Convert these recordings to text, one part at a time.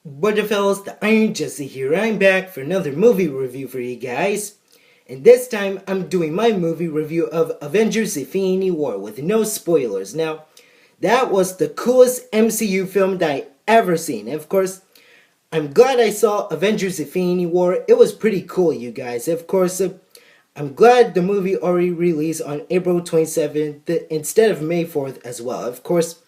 What up, fellas? The Iron Jesse here. I'm back for another movie review for you guys. And this time, I'm doing my movie review of Avengers Infinity War with no spoilers. Now, that was the coolest MCU film that I ever seen. And of course, I'm glad I saw Avengers Infinity War. It was pretty cool, you guys. Of course, I'm glad the movie already released on April 27th instead of May 4th as well. Of course,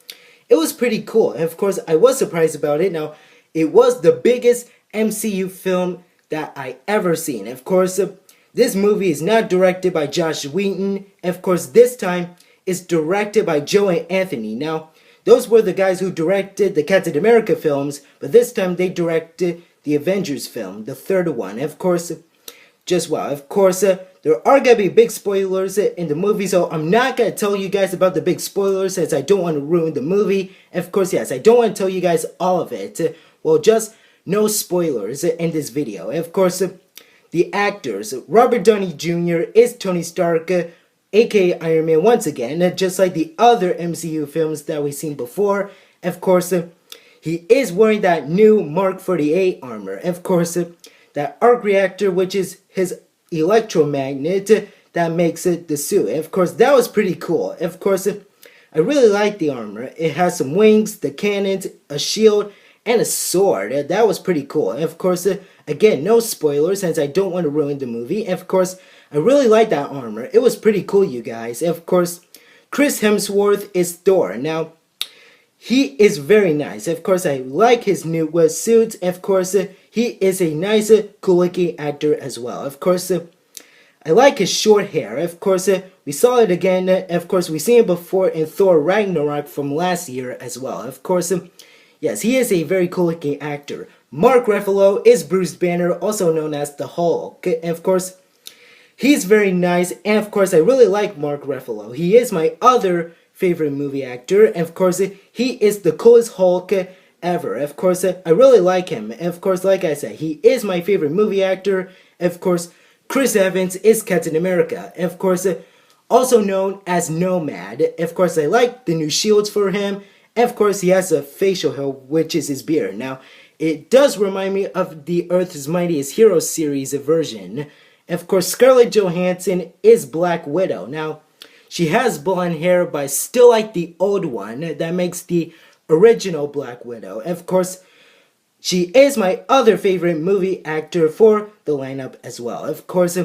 it was pretty cool. And of course, I was surprised about it. Now, it was the biggest MCU film that I ever seen. Of course, this movie is not directed by Josh Whedon. Of course, this time it's directed by Joe and Anthony. Now, those were the guys who directed the Captain America films, but this time they directed the Avengers film, the third one. Of course, just well. Of course, there are gonna be big spoilers in the movie, so I'm not gonna tell you guys about the big spoilers as I don't want to ruin the movie. Of course, yes, I don't want to tell you guys all of it. Well, just no spoilers in this video. Of course, the actors, Robert Downey Jr. is Tony Stark, aka Iron Man once again, just like the other MCU films that we've seen before. Of course, he is wearing that new Mark 48 armor. Of course, that arc reactor, which is his electromagnet that makes it the suit. Of course, that was pretty cool. Of course, I really like the armor. It has some wings, the cannons, a shield, and a sword. That was pretty cool. And of course, again, no spoilers since I don't want to ruin the movie. And of course, I really like that armor. It was pretty cool, you guys. And of course, Chris Hemsworth is Thor. Now, he is very nice. Of course, I like his new suit. Of course, he is a nice, cool-looking actor as well. Of course, I like his short hair. Of course, we saw it again. Of course, we've seen it before in Thor Ragnarok from last year as well. Of course, yes, he is a very cool-looking actor. Mark Ruffalo is Bruce Banner, also known as the Hulk. And of course, he's very nice. And of course, I really like Mark Ruffalo. He is my other favorite movie actor. And of course, he is the coolest Hulk ever. Of course, I really like him. And of course, like I said, he is my favorite movie actor. And of course, Chris Evans is Captain America. And of course, also known as Nomad. Of course, I like the new shields for him. And of course, he has a facial hair, which is his beard. Now, it does remind me of the Earth's Mightiest Heroes series version. And of course, Scarlett Johansson is Black Widow. Now, she has blonde hair, but I still like the old one. That makes the original Black Widow. And of course, she is my other favorite movie actor for the lineup as well. Of course,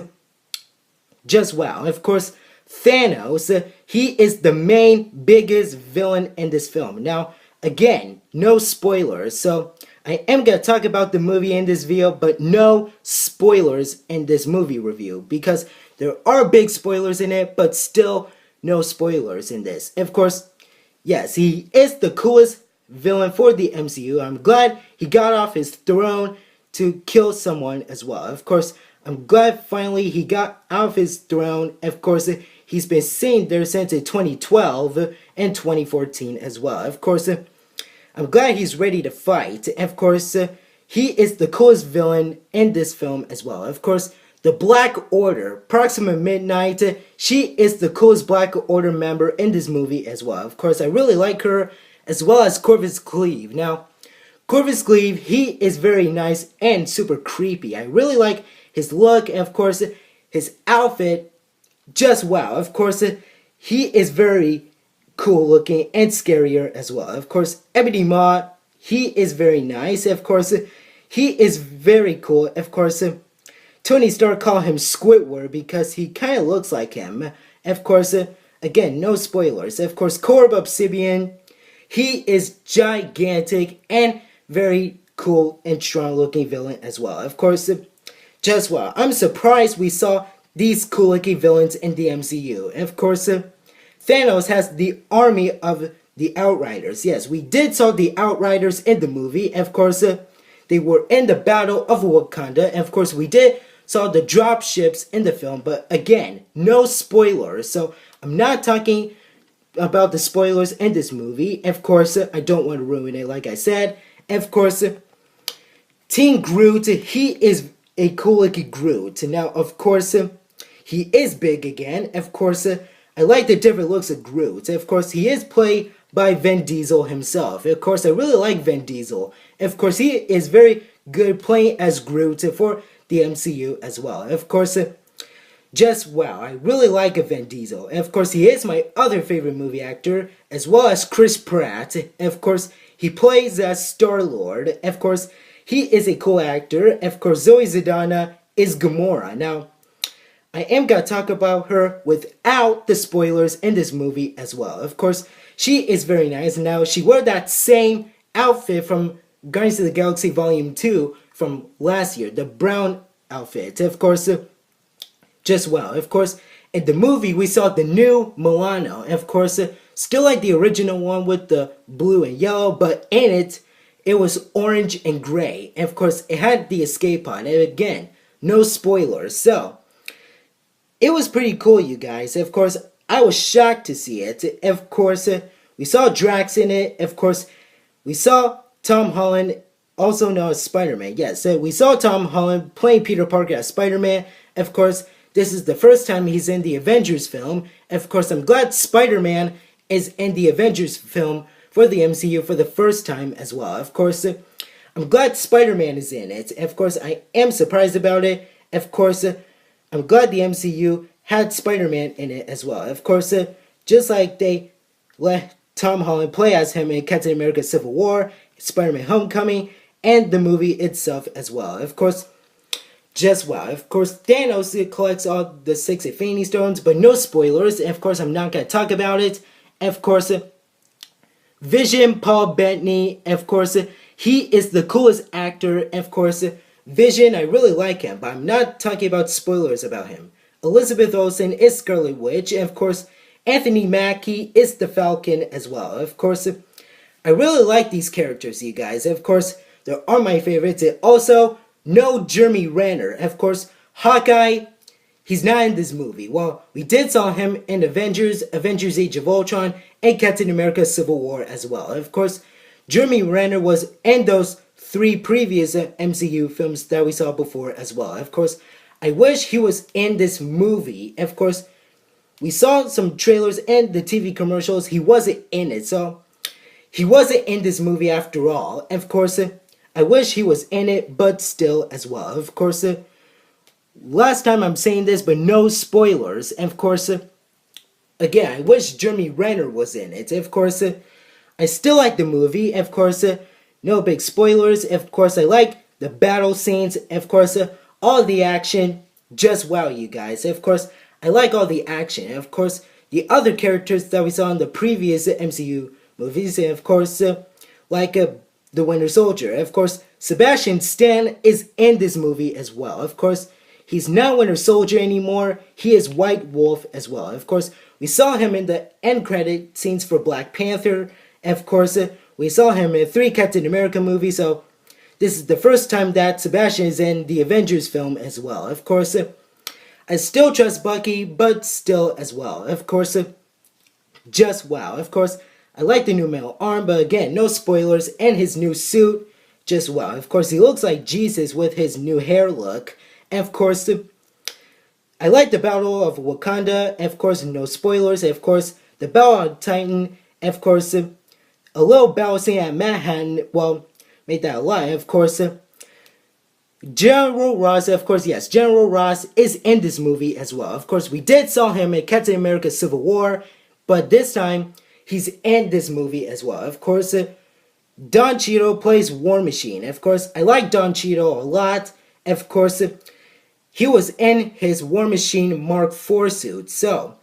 just wow. Of course, Thanos, he is the main, biggest villain in this film. Now, again, no spoilers, so I am going to talk about the movie in this video, but no spoilers in this movie review, because there are big spoilers in it, but still no spoilers in this. Of course, yes, he is the coolest villain for the MCU. I'm glad he got off his throne to kill someone as well. Of course, I'm glad finally he got out of his throne. Of course, he's been sitting there since 2012 and 2014 as well. Of course, I'm glad he's ready to fight. Of course, he is the coolest villain in this film as well. Of course, the Black Order, Proxima Midnight, she is the coolest Black Order member in this movie as well. Of course, I really like her, as well as Corvus Cleave. Now, Corvus Cleave, he is very nice and super creepy. I really like his look, and of course, his outfit, just wow. Of course, he is very cool looking and scarier as well. Of course, Ebony Maw, he is very nice. Of course, he is very cool. Of course, Tony Stark called him Squidward because he kind of looks like him. Of course, again, no spoilers. Of course, Korb Obsidian, he is gigantic and very cool and strong looking villain as well. Of course, just wow. I'm surprised we saw these cool looking villains in the MCU. And of course, Thanos has the army of the Outriders. Yes, we did saw the Outriders in the movie. And of course, they were in the Battle of Wakanda. And of course, we did saw the drop ships in the film. But again, no spoilers. So I'm not talking about the spoilers in this movie. Of course, I don't want to ruin it, like I said. And of course, Team Groot, he is a cool looking Groot. Now, of course, he is big again. Of course, I like the different looks of Groot. Of course, he is played by Vin Diesel himself. Of course, I really like Vin Diesel. Of course, he is very good playing as Groot for the MCU as well. Of course, just wow, I really like Vin Diesel. And of course, he is my other favorite movie actor, as well as Chris Pratt. And of course, he plays as Star-Lord. Of course, he is a cool actor. Of course, Zoe Saldana is Gamora. Now, I am gonna talk about her without the spoilers in this movie as well. Of course, she is very nice. Now, she wore that same outfit from Guardians of the Galaxy Volume 2 from last year, the brown outfit. Of course, just well. Of course, in the movie, we saw the new Milano. Of course, still like the original one with the blue and yellow, but in it, it was orange and gray. And of course, it had the escape pod. And again, no spoilers. So, it was pretty cool, you guys. Of course, I was shocked to see it. Of course, we saw Drax in it. Of course, we saw Tom Holland, also known as Spider-Man. Yes, we saw Tom Holland playing Peter Parker as Spider-Man. Of course, this is the first time he's in the Avengers film. Of course, I'm glad Spider-Man is in the Avengers film for the MCU for the first time as well. Of course, I'm glad Spider-Man is in it. Of course, I am surprised about it. Of course, I'm glad the MCU had Spider-Man in it as well. Of course, just like they let Tom Holland play as him in Captain America Civil War, Spider-Man Homecoming, and the movie itself as well. Of course, just wow. Of course, Thanos collects all the 6 Infinity Stones, but no spoilers. Of course, I'm not going to talk about it. Of course, Vision, Paul Bettany. Of course, he is the coolest actor. Of course, Vision, I really like him, but I'm not talking about spoilers about him. Elizabeth Olsen is Scarlet Witch. And of course, Anthony Mackie is the Falcon as well. Of course, I really like these characters, you guys. Of course, they are my favorites. And also, no Jeremy Renner. Of course, Hawkeye, he's not in this movie. Well, we did saw him in Avengers, Avengers Age of Ultron, and Captain America Civil War as well. Of course, Jeremy Renner was in those 3 previous MCU films that we saw before as well. Of course, I wish he was in this movie. Of course, we saw some trailers and the TV commercials. He wasn't in it, so he wasn't in this movie after all. Of course, I wish he was in it, but still as well. Of course, last time I'm saying this, but no spoilers. And of course, again, I wish Jeremy Renner was in it. Of course, I still like the movie. Of course, no big spoilers. Of course, I like the battle scenes. Of course, all the action. Just wow, you guys. Of course, I like all the action. Of course, the other characters that we saw in the previous MCU movies. And of course, like the Winter Soldier. Of course, Sebastian Stan is in this movie as well. Of course, he's not Winter Soldier anymore. He is White Wolf as well. Of course, we saw him in the end credit scenes for Black Panther. Of course, we saw him in 3 Captain America movies. So, this is the first time that Sebastian is in the Avengers film as well. Of course, I still trust Bucky, but still as well. Of course, just wow. Of course, I like the new metal arm, but again, no spoilers. And his new suit, just wow. Of course, he looks like Jesus with his new hair look. And of course, I like the Battle of Wakanda. And of course, no spoilers. And of course, the Battle of Titan. And of course, a little battle scene at Manhattan. Well, made that a lie. Of course, General Ross, of course, yes, General Ross is in this movie as well. Of course, we did saw him in Captain America Civil War, but this time, he's in this movie as well. Of course, Don Cheadle plays War Machine. Of course, I like Don Cheadle a lot. Of course, he was in his War Machine Mark IV suit. So,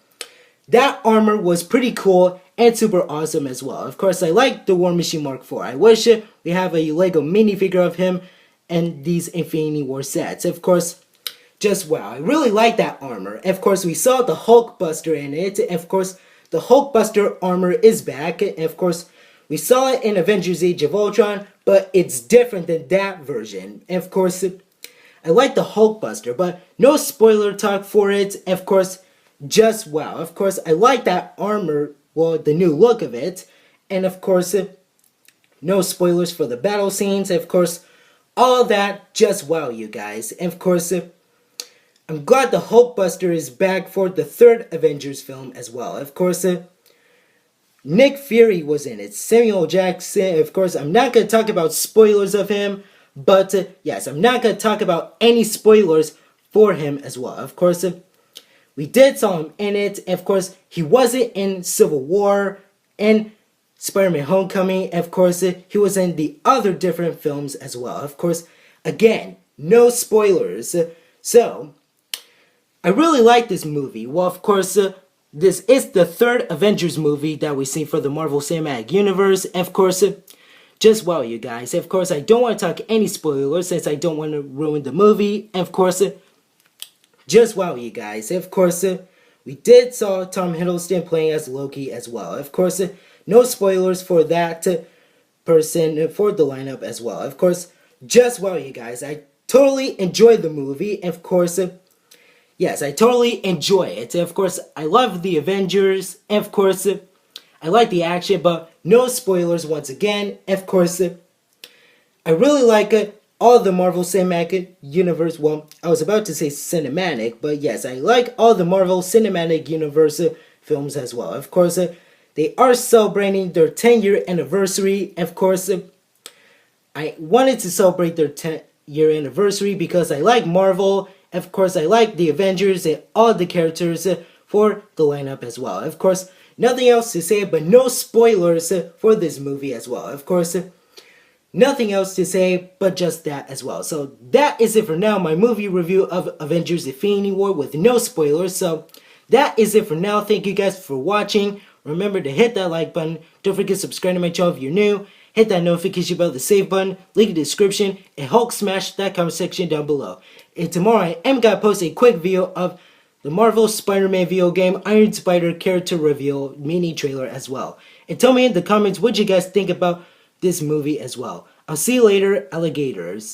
that armor was pretty cool and super awesome as well. Of course, I like the War Machine Mark IV. I wish we have a Lego minifigure of him and these Infinity War sets. Of course, just wow. I really like that armor. Of course, we saw the Hulkbuster in it. Of course, the Hulkbuster armor is back. And of course, we saw it in Avengers Age of Ultron, but it's different than that version. And of course, I like the Hulkbuster, but no spoiler talk for it. Of course, just wow. Of course, I like that armor, well, the new look of it. And of course, no spoilers for the battle scenes. Of course, all that, just wow, you guys. And of course, I'm glad the Hulkbuster is back for the 3rd Avengers film as well. Of course, Nick Fury was in it. Samuel Jackson, of course, I'm not going to talk about spoilers of him, but yes, I'm not going to talk about any spoilers for him as well. Of course, we did saw him in it. Of course, he wasn't in Civil War and Spider-Man Homecoming. Of course, he was in the other different films as well. Of course, again, no spoilers. So, I really like this movie. Well, of course, this is the third Avengers movie that we've seen for the Marvel Cinematic Universe. Of course, just wow, you guys. Of course, I don't want to talk any spoilers since I don't want to ruin the movie. Of course, just wow, you guys. Of course, we did saw Tom Hiddleston playing as Loki as well. Of course, no spoilers for that person for the lineup as well. Of course, just wow, you guys. I totally enjoyed the movie. Of course, yes, I totally enjoy it. Of course, I love the Avengers. Of course, I like the action, but no spoilers once again. Of course, I really like all the Marvel Cinematic Universe. Well, I was about to say cinematic, but yes, I like all the Marvel Cinematic Universe films as well. Of course, they are celebrating their 10-year anniversary. Of course, I wanted to celebrate their 10-year anniversary because I like Marvel. Of course, I like the Avengers and all the characters for the lineup as well. Of course, nothing else to say, but no spoilers for this movie as well. Of course, nothing else to say, but just that as well. So that is it for now, my movie review of Avengers Infinity War with no spoilers. So that is it for now. Thank you guys for watching. Remember to hit that like button. Don't forget to subscribe to my channel if you're new. Hit that notification bell, the save button, link in the description, and Hulk smash that comment section down below. And tomorrow I am going to post a quick video of the Marvel Spider-Man video game Iron Spider character reveal mini trailer as well. And tell me in the comments what you guys think about this movie as well. I'll see you later, alligators.